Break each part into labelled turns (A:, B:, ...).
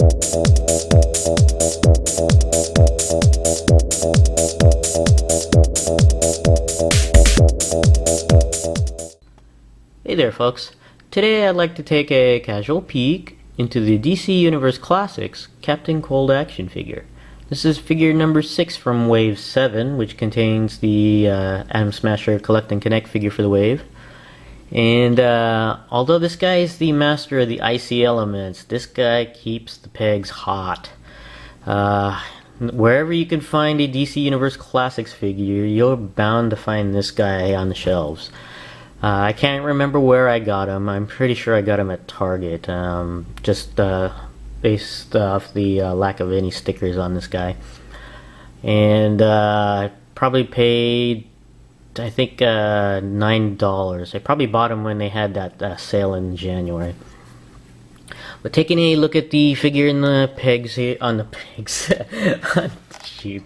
A: Hey there folks, today I'd like to take a casual peek into the DC Universe Classics Captain Cold action figure. This is figure number 6 from Wave 7, which contains the Atom Smasher Collect and Connect figure for the Wave. And although this guy is the master of the icy elements, this guy keeps the pegs hot. Wherever you can find a DC Universe Classics figure, you're bound to find this guy on the shelves. I can't remember where I got him. I'm pretty sure I got him at Target, just based off the lack of any stickers on this guy. And I probably paid, I think, $9. I probably bought him when they had that sale in January. But taking a look at the figure in the pegs here, on the pegs, shoot.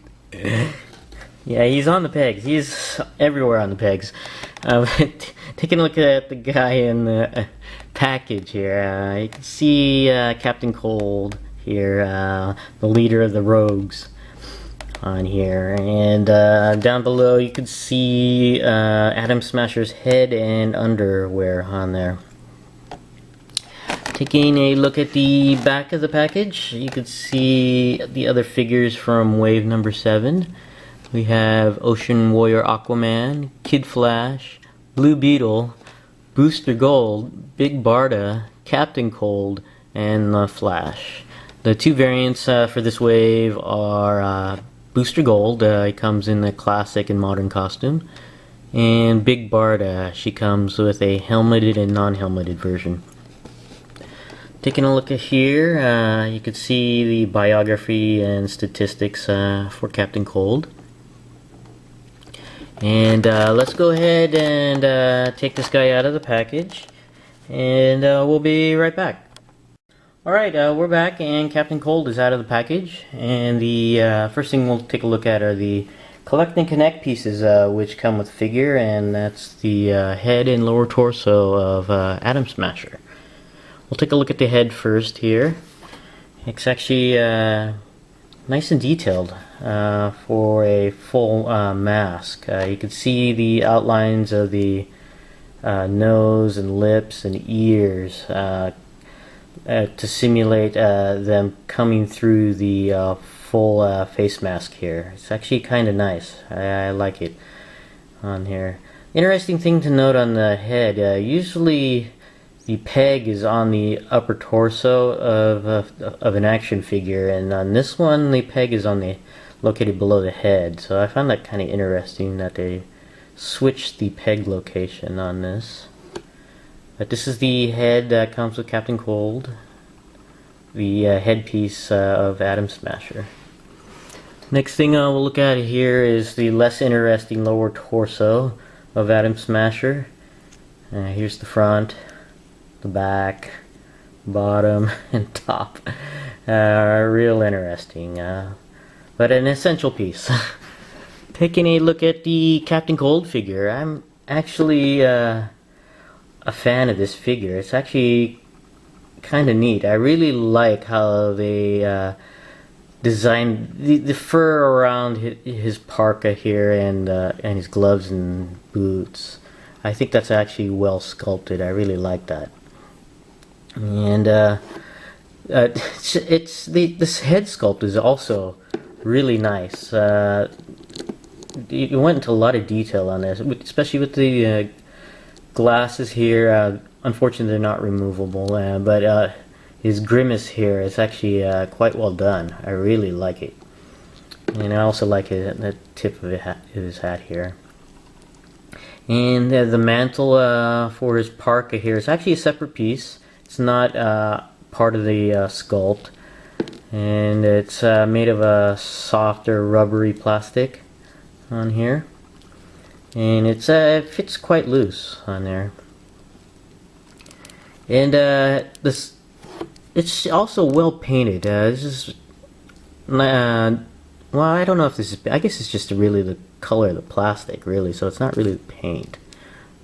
A: Yeah, he's on the pegs. He's everywhere on the pegs. Taking a look at the guy in the package here, you can see Captain Cold here, the leader of the Rogues on here. And down below you can see Atom Smasher's head and underwear on there. Taking a look at the back of the package, you can see the other figures from Wave number 7. We have Ocean Warrior Aquaman, Kid Flash, Blue Beetle, Booster Gold, Big Barda, Captain Cold, and the Flash. The two variants for this wave are Booster Gold, he comes in the classic and modern costume, and Big Barda, she comes with a helmeted and non-helmeted version. Taking a look at here, you can see the biography and statistics for Captain Cold. And let's go ahead and take this guy out of the package, and we'll be right back. Alright, we're back, and Captain Cold is out of the package, and the first thing we'll take a look at are the Collect and Connect pieces, which come with the figure, and that's the head and lower torso of Atom Smasher. We'll take a look at the head first here. It's actually nice and detailed for a full mask. You can see the outlines of the nose and lips and ears to simulate them coming through the full face mask here. It's actually kind of nice. I like it on here. Interesting thing to note on the head, usually the peg is on the upper torso of an action figure, and on this one the peg is located below the head. So I found that kind of interesting that they switched the peg location on this. But this is the head that comes with Captain Cold, the headpiece of Atom Smasher. Next thing we'll look at here is the less interesting lower torso of Atom Smasher. Here's the front, the back, bottom, and top. Real interesting, but an essential piece. Taking a look at the Captain Cold figure, I'm actually a fan of this figure. It's actually kind of neat. I really like how they designed the fur around his parka here and his gloves and boots. I think that's actually well sculpted. I really like that. And this head sculpt is also really nice. It went into a lot of detail on this, especially with the glasses here. Unfortunately, they're not removable, but his grimace here is actually quite well done. I really like it, and I also like the tip of his hat here. And the mantle for his parka here is actually a separate piece. It's not part of the sculpt, and it's made of a softer rubbery plastic on here, and it fits quite loose on there. And it's also well painted. This is well, I don't know if this is, I guess it's just really the color of the plastic, really, so it's not really the paint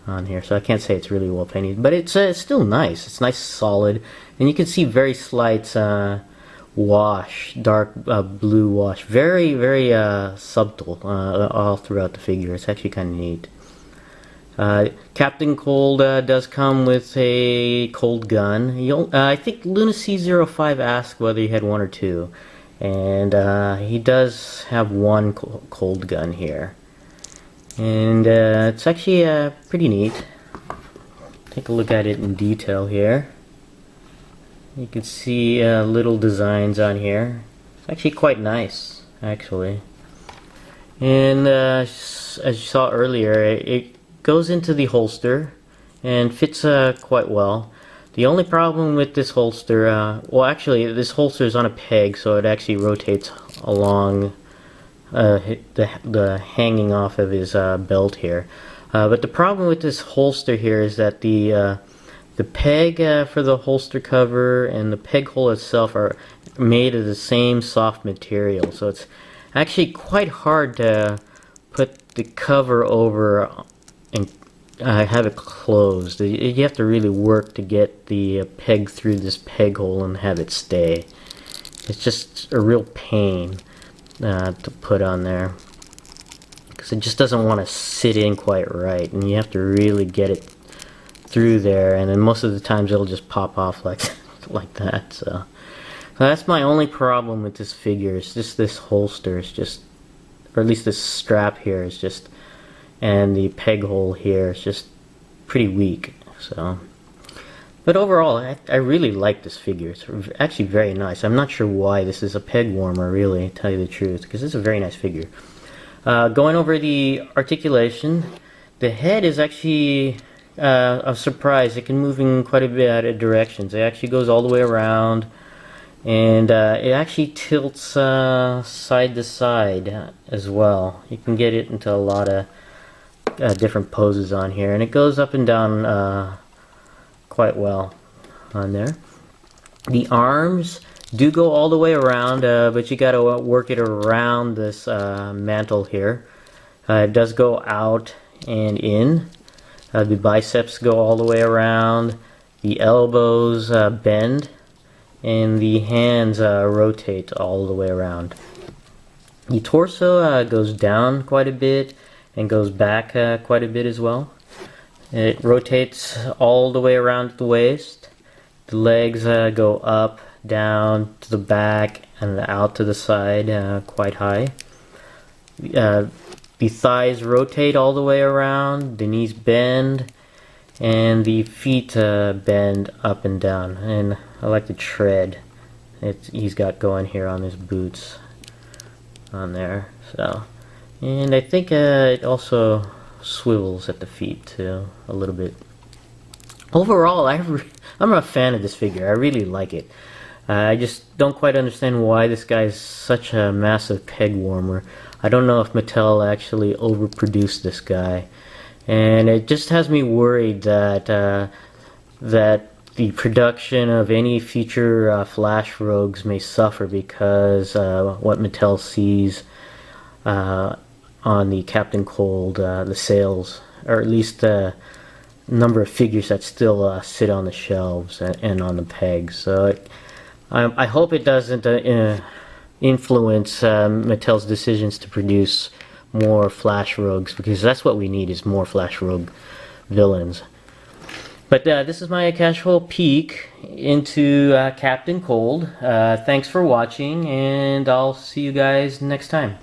A: on here, so I can't say it's really well painted, but it's still nice. It's nice, solid, and you can see very slight wash, dark blue wash. Very, very subtle all throughout the figure. It's actually kind of neat. Captain Cold does come with a cold gun. I think Lunacy05 asked whether he had one or two. And he does have one cold gun here. And it's actually pretty neat. Take a look at it in detail here. You can see little designs on here. It's actually quite nice, actually. And as you saw earlier, it goes into the holster and fits quite well. The only problem with this holster, well actually this holster is on a peg, so it actually rotates along the hanging off of his belt here. But the problem with this holster here is that the peg for the holster cover and the peg hole itself are made of the same soft material, so it's actually quite hard to put the cover over and have it closed. You have to really work to get the peg through this peg hole and have it stay. It's just a real pain to put on there, because it just doesn't want to sit in quite right, and you have to really get it through there, and then most of the times it'll just pop off like that. So that's my only problem with this figure. It's just this holster is just, or at least this strap here is just, and the peg hole here is just pretty weak. So, but overall, I really like this figure. It's actually very nice. I'm not sure why this is a peg warmer, really, to tell you the truth, because it's a very nice figure. Going over the articulation, the head is actually a surprise. It can move in quite a bit of directions. It actually goes all the way around, and it actually tilts side to side as well. You can get it into a lot of different poses on here, and it goes up and down quite well on there. The arms do go all the way around, but you got to work it around this mantle here. It does go out and in. The biceps go all the way around. The elbows bend, and the hands rotate all the way around. The torso goes down quite a bit and goes back quite a bit as well. It rotates all the way around the waist. The legs go up, down, to the back, and out to the side quite high. The thighs rotate all the way around, the knees bend, and the feet bend up and down. And I like the tread he's got going here on his boots on there. So, and I think it also swivels at the feet too, a little bit. Overall, I'm a fan of this figure. I really like it. I just don't quite understand why this guy is such a massive peg warmer. I don't know if Mattel actually overproduced this guy, and it just has me worried that that the production of any future Flash Rogues may suffer because what Mattel sees on the Captain Cold, the sales, or at least the number of figures that still sit on the shelves and on the pegs. So I hope it doesn't influence Mattel's decisions to produce more Flash Rogues, because that's what we need, is more Flash Rogue villains. But this is my casual peek into Captain Cold. Thanks for watching, and I'll see you guys next time.